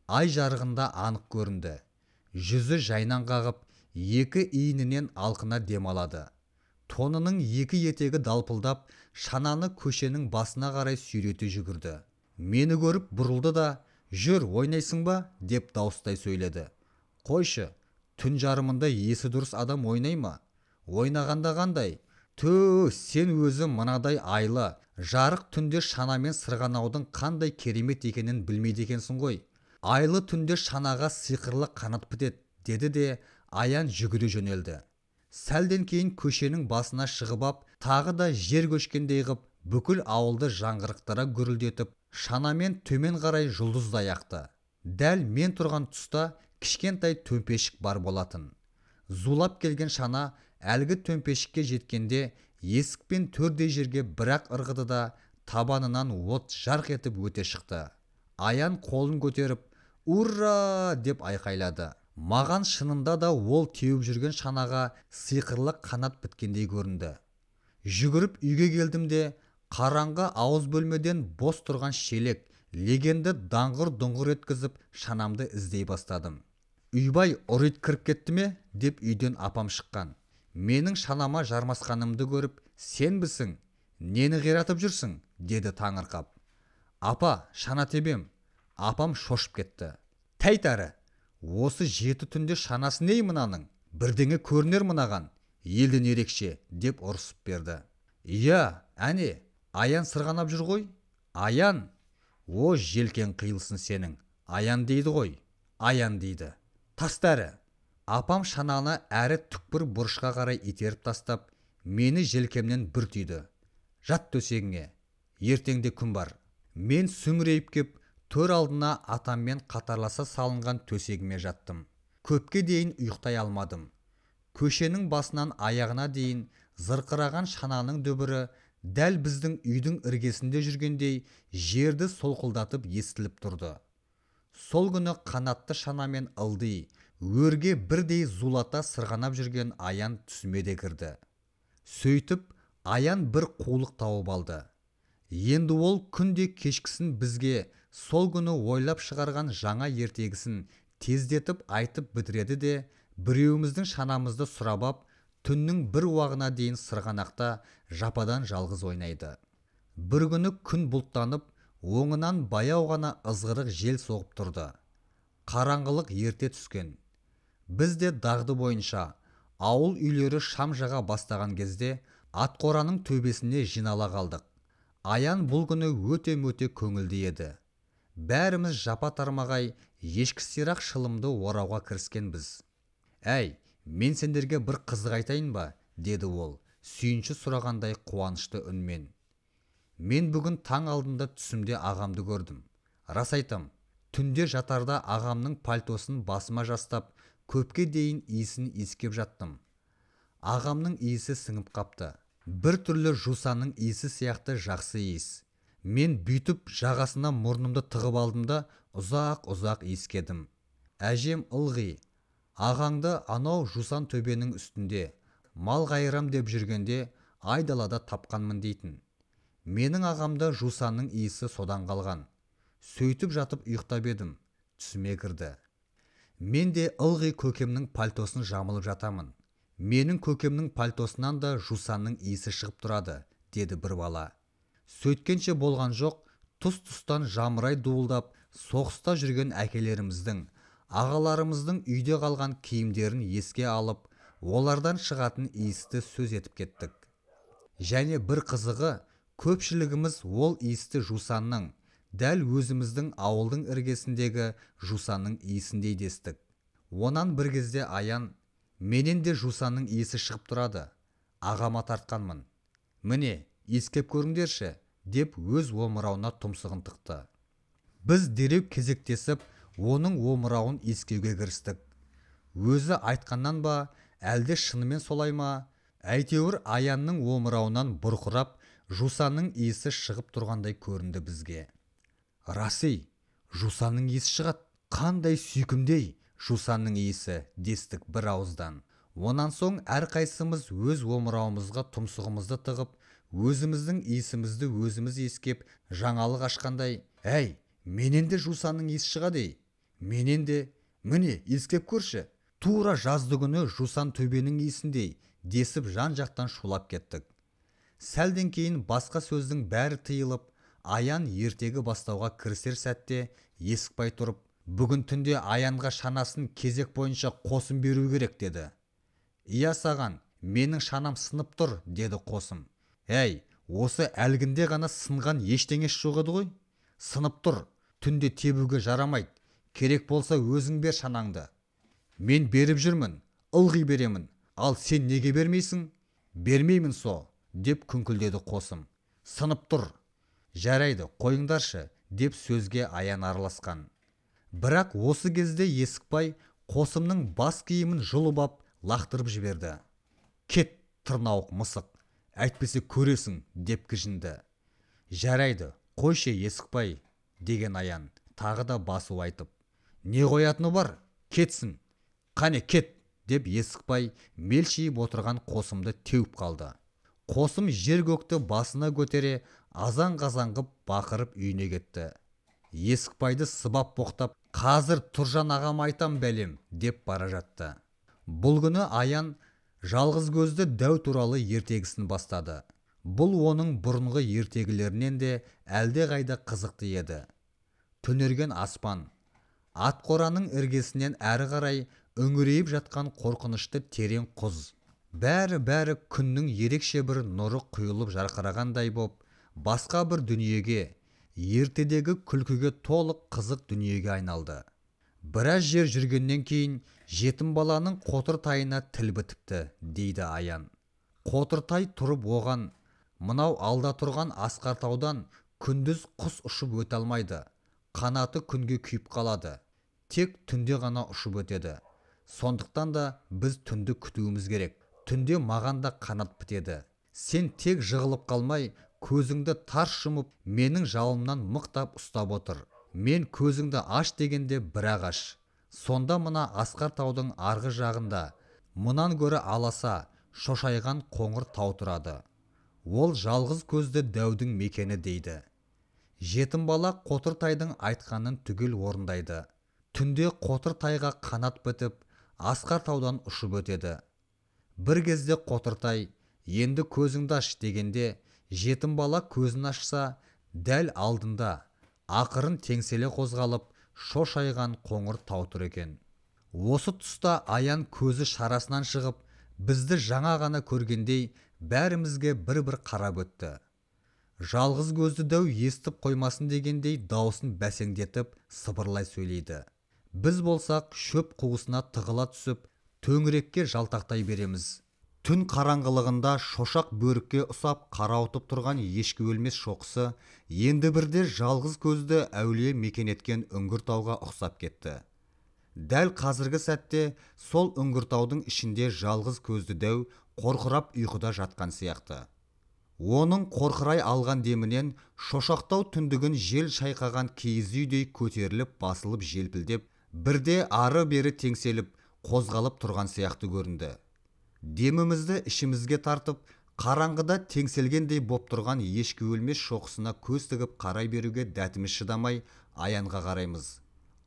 ай жарығында анық көрінді. Жүзі жайнан қағып, екі иінінен алқына демалады. Тонының екі етегі далпылдап, шананы көшенің басына қарай сүйрете жүгірді. Мені көріп бұрылды да, «Жүр, ойнайсың ба?» деп дауыстай сөйледі. «Қойшы, түн жарымында есі дұрыс адам ойнай ма? Ойнағанда қандай? Тө, сен өзі мынадай айлы, жарық түнде шанамен сырғанаудың қандай керемет екенін білмейді екенсің ғой. Айлы түнде шанаға сиқырлы қанат бітеді», деді де Аян жүгіре жөнелді. Сәлден кейін көшенің басына шығып ап, тағы да жер көшкендей ғып, бүкіл ауылды жаңғырықтыра гүрілдетіп, шанамен төмен қарай жұлдыздай ақты. Дәл мен тұрған тұста кішкентай төмпешік бар болатын. Зулап келген шана әлгі төмпешікке жеткенде есікпен төрдей жерге бірақ ырғыды да табанынан от жарқ етіп өте шықты. Аян қолын көтеріп «Ура!» деп айқайлады. Маған шынында да ол теуіп жүрген шанаға сиқырлы қанат біткендей көрінді. Жүгіріп үйге келдім де, қараңғы ауыз бөлмеден бос тұрған шелек, легенді даңғыр-дұңғыр еткізіп шанамды іздей бастадым. «Үйбай, ұрит кіріп кетті ме?» деп үйден апам шыққан. Менің шанама жармасқанымды көріп, «Сенбісің? Нені қиратып жүрсің?» деді таңырқап. «Апа, шана тебем». Апам шошып кетті. «Тәйтәрі, осы жеті түнде шанасы ней мынаның? Бірдеңе көрінер мынаған, елден ерекше» деп ұрысып берді. «Иә, әне, Аян сырғанап жүр ғой». «Аян? О, желкен қиылсын сенің. Аян дейді ғой». «Аян дейді. Тастәрі». Апам шананы әрі түкпір бұрышқа қарай итеріп тастап, мені желкемнен бір түйді. «Жат төсегіңе. Ертеңде күн бар». Мен сүңірейіп кеп, төр алдына атаммен қатарласа салынған төсегіме жаттым. Көпке дейін ұйықтай алмадым. Көшенің басынан аяғына дейін зырқыраған шананың дөбірі дәл біздің үйдің іргесінде жүргендей жерді солқылдатып естіліп тұрды. Сол күні қанатты шанамен ылди, өрге бірдей зулата сырғанап жүрген Аян түсіме де кірді. Сөйтіп, Аян бір қулық тауып алды. Енді ол күнде кешкісін бізге сол күні ойлап шығарған жаңа ертегісін тездетіп айтып бітіреді де, біреуіміздің шанамызды сұрап ап, түннің бір уағына дейін сырғанақта жападан жалғыз ойнайды. Бір күні күн бұлттанып, оңынан баяу ғана ызғырық жел соғып тұрды. Қараңғылық ерте түскен. Біз де дағды бойынша ауыл үйлері шам жаға бастаған кезде атқораның төбесіне жинала қалдық. Аян бұл күні өте-мөте көңілді еді. Бәріміз жапа тармағай ешкі сирақ шылымды орауға кіріскенбіз. «Әй, мен сендерге бір қызық айтайын ба?» деді ол, сүйінші сұрағандай қуанышты үнмен. Мен бүгін таң алдында түсімде ағамды көрдім. Рас айтам, түнде жатарда ағамның пальтосын басыма жастап, көпке дейін иісін иіскеп жаттым. Ағамның иісі сіңіп қапты. Бір түрлі жусанның иісі сияқты жақсы иіс. Мен бүйтіп жағасына мұрнымды тығып алдым да ұзақ-ұзақ иіскедім. Әжем ылғи, «Ағаңды анау жусан төбенің үстінде мал қайырам деп жүргенде айдалада тапқанмын» дейтін. Менің ағамда жусанның иісі содан қалған. Сөйтіп жатып ұйықтап едім, түсіме кірді. Мен де ылғи көкемнің пальтосын жамылып жатамын. Менің көкемнің пальтосынан да жусанның иісі шығып тұрады, деді бір бала. Сөйткенше болған жоқ, тұс-тұстан жамырай дуылдап, соғыста жүрген әкелеріміздің, ағаларымыздың үйде қалған киімдерін еске алып, олардан шығатын иісті сөз етіп кеттік. Және бір қызығы, көпшілігіміз ол иісті жусанның, дәл өзіміздің ауылдың іргесіндегі жусанның иісіндей дестік. Онан бір кезде Аян, «Менен де жусанның иісі шығып тұрады. Ағама тартқанмын. Міне, иіскеп көріңдерші», деп өз омырауына тұмсығын тықты. Біз дереу кезектесіп, оның омырауын иіскеуге кірістік. Өзі айтқаннан ба, әлде шынымен солай ма? Әйтеуір Аянның омырауынан бұрқырап, жусанның иісі шығып тұрғандай көрінді бізге. «Раси, жусанның иісі шығады. Қандай сүйкімдей жусанның иісі», дестік бір ауыздан. Онан соң әрқайсымыз өз омырауымызға тұмсығымызды тығып, өзіміздің иісімізді өзіміз иіскеп, жаңалық ашқандай, «Әй, менен де жусанның иісі шығады ей. Менен де, міне иіскеп көрші. Тура жазды күні жусан төбенің иісіндей десіп жан-жақтан шулап кеттік. Сәлден кейін басқа сөздің бәрі тыйылып, Аян ертегі бастауға кірісер сәтте Есікбай тұрып, бүгін түнде Аянға шанасын кезек бойынша қосым беру керек деді. Ия саған, менің шанам сынып тұр, деді қосым. Әй, осы әлгінде ғана сынған ештеңесі жоқ еді ғой. Сынып тұр, түнде тебуге жарамайды. Керек болса өзің бер шанаңды. Мен беріп жүрмін, ылғи беремін. Ал сен неге бермейсің? Бермеймін со, деп күңкілдеді қосым. Сынып тұр. Жарайды, қойыңдаршы, деп сөзге Аян араласқан. Бірақ осы кезде Есікбай қосымның бас киімін жұлып ап лақтырып жіберді. Кет, тырнауық мысық, әйтпесе көресің, деп кіжінді. Жарайды, қойшы Есікбай, деген Аян тағы да басу айтып. Не қоятыны бар? Кетсін. Қане кет, деп Есікбай мелшиіп отырған қосымды теуіп қалды. Қосым жер-көкті басына көтере, азан-қазан қып бақырып үйіне кетті. Есікбайды сыбап боқтап, қазір Тұржан ағам айтам бәлем, деп бара жатты. Бұл күні Аян жалғыз көзді дәу туралы ертегісін бастады. Бұл оның бұрынғы ертегілерінен де әлде қайда қызықты еді. Түнерген аспан, ат қораның іргесінен әрі қарай үңірейіп жатқан қорқынышты терең құз. Бәрі күннің ерекше бір нұры құйылып жарқырағандай боп, басқа бір дүниеге, ертедегі күлкіге толық қызық дүниеге айналды. Біраз жер жүргеннен кейін жетім баланың қотыр-тайына тіл бітіпті, дейді Аян. Қотыр-тай тұрып оған, мынау алда тұрған Асқар таудан күндіз құс ұшып өте алмайды, қанаты күнге күйіп қалады, тек түнде ғана ұшып өтеді. Сондықтан да біз түнді күтуіміз керек. Түнде маған да қанат бітеді. Сен тек жығылып қалмай, көзіңді тарс жұмып, менің жалымнан мықтап ұстап отыр. Мен көзіңді аш дегенде бірақ аш. Сонда мына Асқар таудың арғы жағында, мұнан гөрі аласа, шошайған қоңыр тау тұрады. Ол жалғыз көзді дәудің мекені дейді. Жетім бала Қотыр-тайдың айтқанын түгел орындайды. Түнде Қотыр-тайға қанат бітіп, Асқар таудан ұшып өтеді. Бір кезде Қотыр-тай, енді көзіңді аш дегенде, жетім бала көзін ашса, дәл алдында, ақырын теңселе қозғалып, шошайған қоңыр тау тұр екен. Осы тұста Аян көзі шарасынан шығып, бізді жаңа ғана көргендей, бәрімізге бір-бір қарап өтті. Жалғыз көзді дәу естіп қоймасын дегендей даусын бәсеңдетіп, сыбырлай сөйлейді. Біз болсақ шөп қуысына тығыла түсіп, төңірекке жалтақтай береміз. Түн қараңғылығында шошақ бөрікке ұсап қарауытып тұрған ешкі өлмес шоқысы енді бірде жалғыз көзді әулие мекен еткен Үңгіртауға ұқсап кетті. Дәл қазіргі сәтте сол Үңгіртаудың ішінде жалғыз көзді дәу қорқырап ұйқыда жатқан сияқты. Оның қорқырай алған демінен шошақтау түндігін жел шайқаған киіз үйдей көтеріліп басылып желпілдеп, бірде ары-бері теңселіп, қозғалып тұрған сияқты көрінді. Демімізді ішімізге тартып, қараңғыда теңселгендей боп тұрған ешкі өлмес шоқысына көз тігіп қарай беруге дәтіміз шыдамай Аянға қараймыз.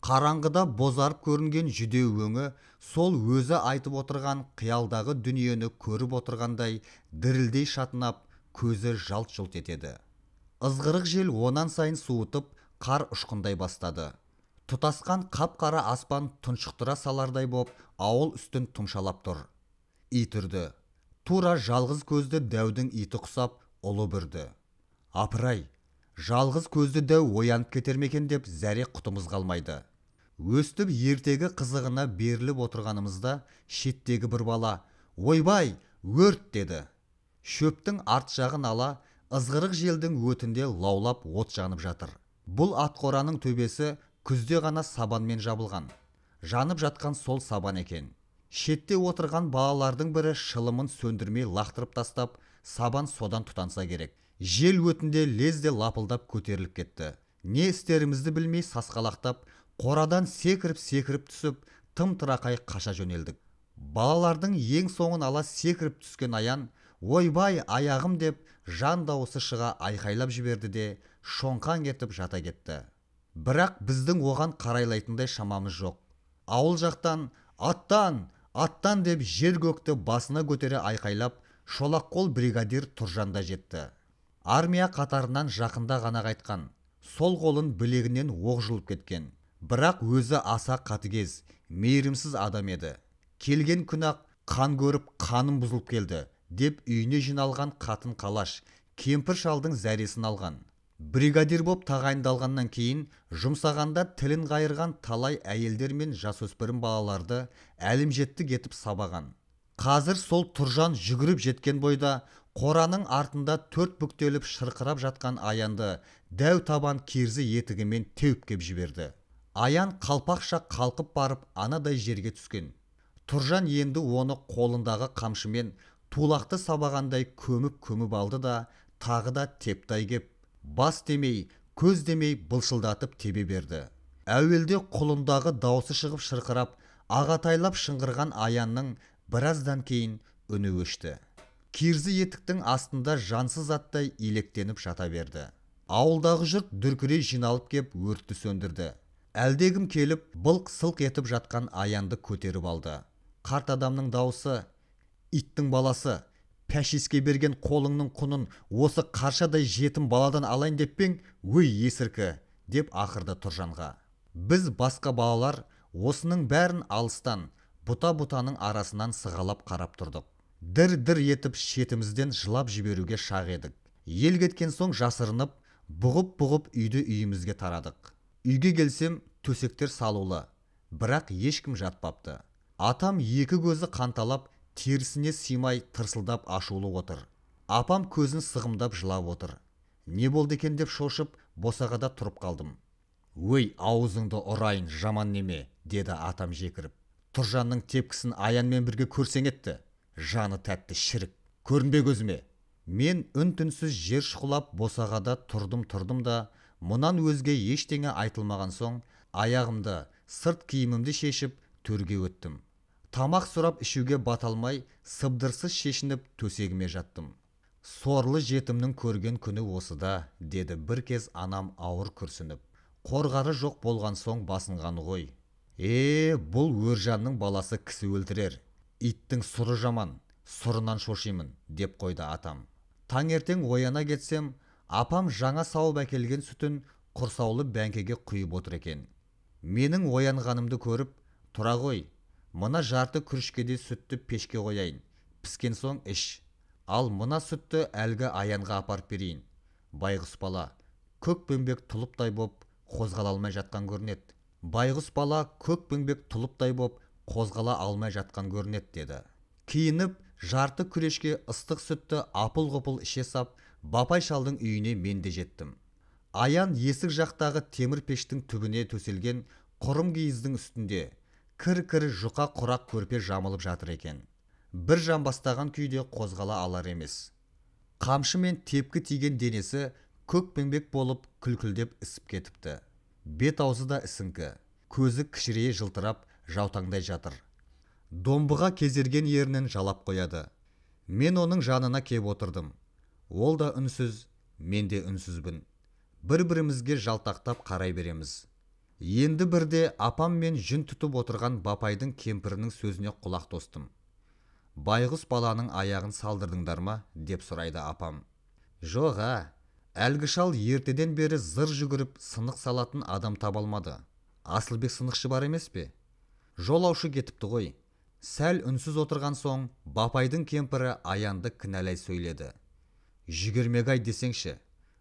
Қараңғыда бозарып көрінген жүдеу өңі сол өзі айтып отырған қиялдағы дүниені көріп отырғандай дірілдей шатынап, көзі жалт-жұлт етеді. Ызғырық жел онан сайын суытып, қар ұшқындай бастады. Тұтасқан қап-қара аспан тұншықтыра салардай боп, ауыл үстін тұмшалап тұр. Ит үрді. Тура жалғыз көзді дәудің иті құсап, ұлы бүрді. Апырай, жалғыз көзді дәу оянып кетер мекен деп зәре құтымыз қалмайды. Өстіп ертегі қызығына беріліп отырғанымызда шеттегі бір бала, ойбай, өрт деді. Шөптің арт жағын ала, ызғырық желдің өтінде лаулап от жанып жатыр. Бұл атқораның төбесі күзде ғана сабанмен жабылған. Жанып жатқан сол сабан екен. Шетте отырған балалардың бірі шылымын сөндірмей лақтырып тастап, сабан содан тұтанса керек. Жел өтінде лезде лапылдап көтеріліп кетті. Не істерімізді білмей сасқалақтап, қорадан секіріп түсіп, тым-тырақай қаша жөнелдік. Балалардың ең соңын ала секіріп түскен Аян, ойбай аяғым деп жан дауысы шыға айқайлап жіберді де шоңқан кетіп жата кетті. Бірақ біздің оған қарайлайтындай шамамыз жоқ. Ауыл жақтан аттан деп жер көкті басына көтере айқайлап, шолақ қол бригадир Тұржан да жетті. Армия қатарынан жақында ғана қайтқан. Сол қолын білегінен оқ жұлып кеткен. Бірақ өзі аса қатыгез, мейірімсіз адам еді. Келген күні-ақ қан көріп қаным бұзылып келді деп үйіне жиналған қатын қалаш, кемпір шалдың зәресін алған. Бригадир боп тағайындалғаннан кейін жұмсағанда тілін қайырған талай әйелдер мен жасөспірім балаларды әлімжеттік етіп сабаған. Қазір сол Тұржан жүгіріп жеткен бойда қораның артында төрт бүктеліп шырқырап жатқан Аянды дәу табан кирзі етігімен теуіп кеп жіберді. Аян қалпақша қалқып барып анадай жерге түскен. Тұржан енді оны қолындағы қамшымен тулақты сабағандай көміп алды да тағы да тептай кеп, бас демей, көз демей былшылдатып тебе берді. Әуелде құлындағы даусы шығып шырқырап, ағатайлап шыңғырған Аянның біраздан кейін үні өшті. Кирзі етіктің астында жансыз аттай илектеніп жата берді. Ауылдағы жұрт дүркірей жиналып кеп өртті сөндірді. Әлдегім келіп былқ-сылқ етіп жатқан Аянды көтеріп алды. Қарт адамның даусы: «Иттің баласы, пәшеске берген қолыңның құнын осы қаршадай жетім баладан алайын деп пең, өй есіркі!» деп ақырды Тұржанға. Біз басқа балалар осының бәрін алыстан, бұта-бұтаның арасынан сығалап қарап тұрдық. Дір-дір етіп шетімізден жылап жіберуге шақ едік. Ел кеткен соң жасырынып, бұғып үйді үйімізге тарадық. Үйге келсем, төсектер салулы, бірақ ешкім жатпапты. Атам екі көзі қанталап, терісіне симай тырсылдап ашулы отыр. Апам көзін сығымдап жылап отыр. Не болды екен деп шошып, босағада тұрып қалдым. «Өй, аузыңды ұрайын, жаман неме», деді атам жекіріп. «Тұржанның тепкісін Аянмен бірге көрсең етті. Жаны тәтті шірік, көрінбе көзіме». Мен үн-түнсіз жер шұқылап босағада тұрдым да, мұнан өзге ештеңе айтылмаған соң, аяғымды, сырт киімімді шешіп, төрге өттім. Тамақ сұрап ішуге баталмай, сыбдырсыз шешініп төсегіме жаттым. «Сорлы жетімнің көрген күні осыда», деді бір кез анам ауыр күрсініп. «Қорғары жоқ болған соң басынғаны ғой. Бұл Өржанның баласы кісі өлтірер. Иттің сұры жаман, сұрынан шошимын», деп қойды атам. Таңертең ояна кетсем, апам жаңа сауып әкелген сүтін құрсаулы бәңкеге құйып отыр екен. Менің оянғанымды көріп: «Тұра ғой, мына жарты күрішкеде сүтті пешке қояйын, піскен соң іш. Ал мына сүтті әлгі Аянға апарып берейін». Байғұс бала көк бөмбек тұлыптай боп қозғала алмай жатқан көрінеді. Деді. Киініп, жарты күрешке ыстық сүтті апыл-ғұпыл іше сап, Бапай шалдың үйіне мен де жеттім. Аян есік жақтағы темір пештің түбіне төселген құрым киіздің үстінде кір-кір жұқа құрақ көрпе жамылып жатыр екен. Бір жан бастаған күйде қозғала алар емес. Қамшы мен тепкі тиген денесі көк бөмбек болып күлкілдеп ісіп кетіпті. Бет аузы да ісіңкі, көзі кішірейе жылтырап жаутаңдай жатыр. Домбыға кезерген ерінен жалап қояды. Мен оның жанына кеп отырдым. Ол да үнсіз, мен де үнсізбін. Бір-бірімізге жалтақтап қарай береміз. Енді бірде апам мен жүн тұтып отырған Бапайдың кемпірінің сөзіне құлақ тостым. «Байғұс баланың аяғын салдырдыңдар ма?» деп сұрайды апам. «Жоға, әлгі шал ертеден бері зыр жүгіріп сынық салатын адам табалмады. Асылбек сынықшы бар емес пе? Жолаушы кетіпті ғой». Сәл үнсіз отырған соң, Бапайдың кемпірі Аянды кінәлай сөйледі. «Жүгірмек-ай десеңші,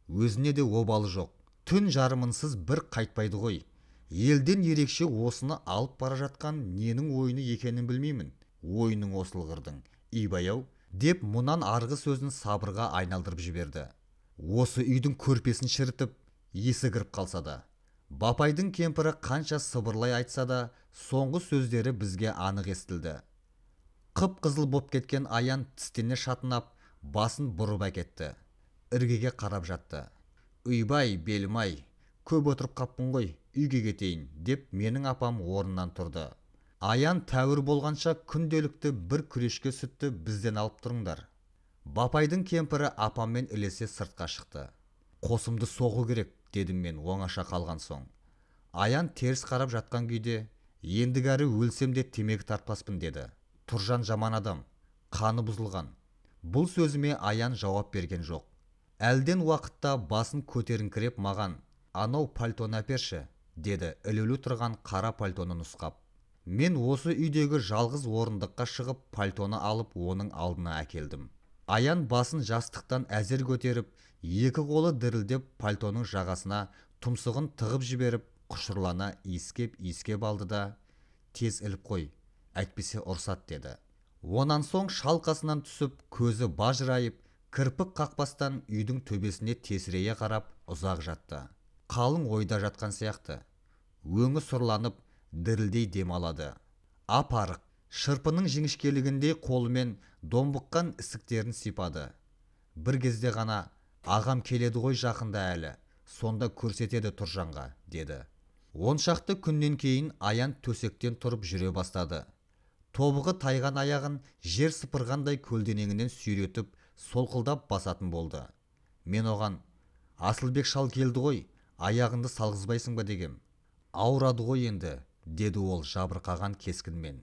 өзіне де обалы жоқ. Түн жарымынсыз бір қайтпайды ғой. Елден ерекше осыны алып бара жатқан ненің ойыны екенін білмеймін. Ойының осылғырдың, ибаяу», деп мұнан арғы сөзін сабырға айналдырып жіберді. Осы үйдің көрпесін шірітіп, есі кіріп қалса да. Бапайдың кемпірі қанша сыбырлай айтса да, соңғы сөздері бізге анық естілді. Қып-қызыл боп кеткен Аян тістене шатынап, басын бұрып әкетті. Іргеге қарап жатты. «Үйбай, белім-ай, көп отырып қаппын ғой, үйге кетейін», деп менің апам орнынан тұрды. «Аян тәуір болғанша күнделікті бір күрешке сүтті бізден алып тұрыңдар». Бапайдың кемпірі апаммен ілесе сыртқа шықты. «Қосымды соғу керек», дедім мен оңаша қалған соң. Аян теріс қарап жатқан күйде, ендігәрі өлсем де темекі тартпаспын деді. Тұржан жаман адам, қаны бұзылған. Бұл сөзіме Аян жауап берген жоқ. Әлден уақытта басын көтеріңкіреп маған, анау пальтоны әперші, деді ілулі тұрған қара пальтоны нұсқап. Мен осы үйдегі жалғыз орындыққа шығып пальтоны алып оның алдына әкелдім. Аян басын жастықтан әзер көтеріп, екі қолы дірілдеп пальтоның жағасына тұмсығын тығып жіберіп, құшырлана иіскеп алды да, тез іліп қой, әйтпесе ұрсат, деді. Онан соң шалқасынан түсіп, көзі бажырайып, кірпік қақпастан үйдің төбесіне тесірейе қарап ұзақ жатты. Қалың ойда жатқан сияқты. Өңі сұрланып, дірілдей демалады. Апарық, шырпының жіңішкелігіндей қолымен домбыққан ісіктерін сипады. Бір кезде ғана, ағам келеді ғой жақында әлі, сонда көрсетеді Тұржанға, деді. 10 шақты күннен кейін Аян төсектен тұрып жүре бастады. Тобығы тайған аяғын жер сыпырғандай көлденеңінен сүйретіп, солқылдап басатын болды. Мен оған, Асылбек шал келді ғой, аяғынды салғызбайсың ба дегем. Ауырады ғой енді, деді ол жабырқаған кескінмен.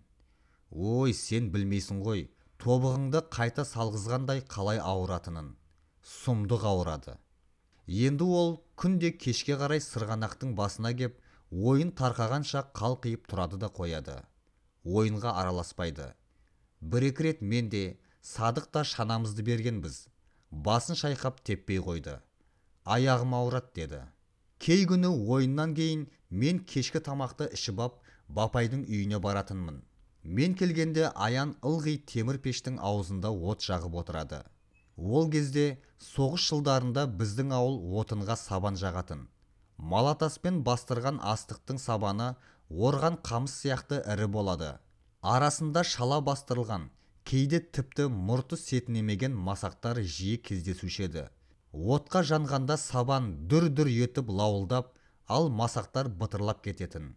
Ой, сен білмейсің ғой, тобығыңды қайта салғызғандай қалай ауыратынын. Сұмдық ауырады. Енді ол күнде кешке қарай сырғанақтың басына кеп, ойын тарқағанша қалқиып тұрады да қояды. Ойынға араласпайды. Бір-екі рет мен де, Садық та шанамызды бергенбіз. Басын шайқап теппей қойды. Аяғым ауырат, деді. Кей күні ойыннан кейін мен кешкі тамақты ішіп ап, Бапайдың үйіне баратынмын. Мен келгенде Аян ылғи темір пештің аузында от жағып отырады. Ол кезде соғыс жылдарында біздің ауыл отынға сабан жағатын. Малатаспен бастырған астықтың сабаны орған қамыс сияқты ірі болады. Арасында шала бастырылған, кейде тіпті мұрты сетінемеген масақтар жиі кездесуші еді. Отқа жанғанда сабан дүр-дүр етіп лауылдап, ал масақтар бытырлап кететін.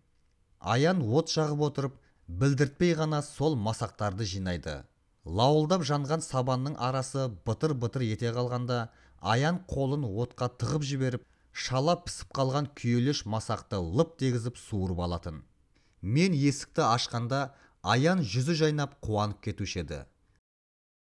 Аян от жағып отырып, білдіртпей ғана сол масақтарды жинайды. Лауылдап жанған сабанның арасы бытыр-бытыр ете қалғанда, Аян қолын отқа тығып жіберіп, шала пісіп қалған күйелеш масақты лып дегізіп суырып алатын. Мен есікті ашқанда Аян жүзі жайнап қуанып кетуші еді.